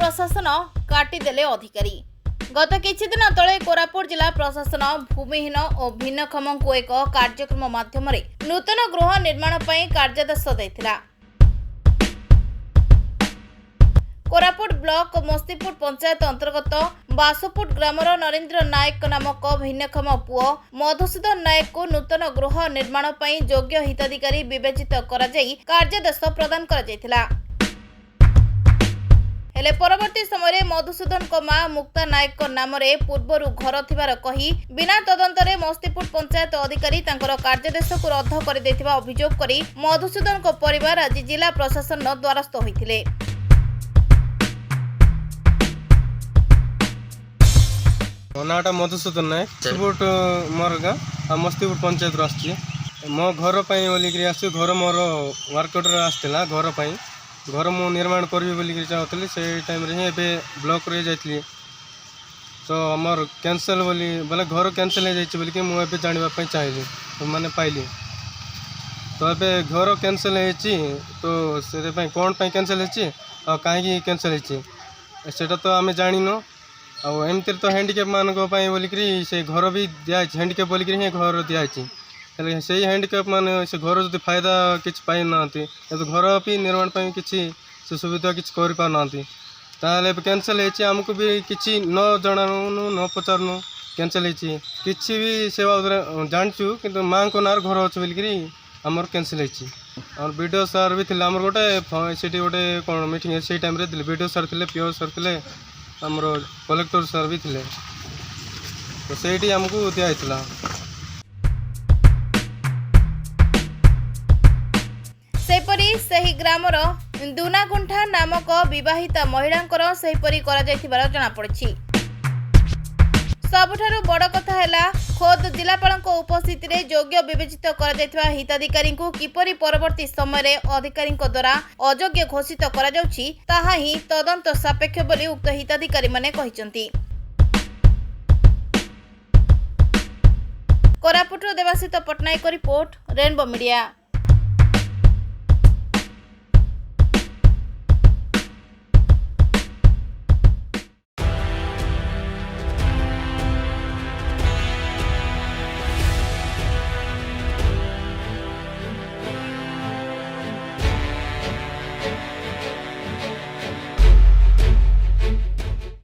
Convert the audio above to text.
प्रशासन काटिदेले अधिकारी। गत किछि दिन तले कोरापुट जिला प्रशासन भूमिहीन और भिन्नक्षम को एक कार्यक्रम माध्यम नूतन गृह निर्माण पर कार्यादेश देथिला। कोरापुट ब्लॉक मस्तीपुर पंचायत अंतर्गत बासुपुट ग्रामर नरेंद्र नायक नामक भिन्नक्षम पुओ मधुसूदन नायक को नूतन गृह निर्माण पर योग्य हिताधिकारी विवेचित करा जाई कार्यादेश प्रदान करा जायथिला। हेले परवर्ती समय मधुसूदन को मां मुक्ता नायक नाम पूर्वर घर थिबार कही बिना तदंतरे मस्तीपुर पंचायत अधिकारी तांकर कार्यादेश को रद्द कर देथिबा अभियोग करी मधुसूदन को परिवार आज जिला प्रशासन द्वारस्थ होइथिले। नाटा मधुसूदन नायक मस्तीपुर मोर गाँ मस्तीपुर पंचायत आसची मो घर बोलिक आस घर मोर वर्कआउट आसला घर घर मु निर्माण करी बोलिक चाहूली से टाइम रे एबे ब्लॉक रे जाइली तो आमर कैंसल बोली बोले घर कैंसल हो जाइए बोलिक मुझे जानवाई चाहिए माने पाइली तो एबे घर कैंसल हो तो से कौन कैंसल हो कहीं कैंसल होटा तो आम जानिनु आमती तो हैंडिकेप मानक बोलिक से घर भी दिखाई हैंडिकेप बोलिक ही घर दिखाई से हैंडिकेप मान से घर जो फायदा किसी पाई ना तो घर भी निर्माण किसी से सुविधा किसी कर पारना ताले कैंसल होमको भी किसी न जनानु न पचारनु कैंसल किसी भी सेवा जानचु कि माँ को नार घर अच्छे बोलिक आमर कैंसल और वीडियो सार भी थे आमर गोटे से गोटे कौन मीटिंग से टाइम वीडियो सार थे पीओ सार थे आमर कलेक्टर सार भी थे तो से आमको दिखाई। सेपरी सही ग्रामर दुनागुंठा नामक विवाहित महिलांकर सेपरी करा जायथिबार जଣା पड़छि। सबठारु बड़ कथा हैला खोद जिलापाल उपस्थित रे योग्य विवेचित करा जायथिबा हिताधिकारी को किपरि परवर्ती समय अधिकारी द्वारा अयोग्य घोषित करा जाउछि ताहा ही तदंत सापेक्ष बोली उक्त हिताधिकारी माने कहिसंती। Koraput Devasit Patnaik report Rainbow media.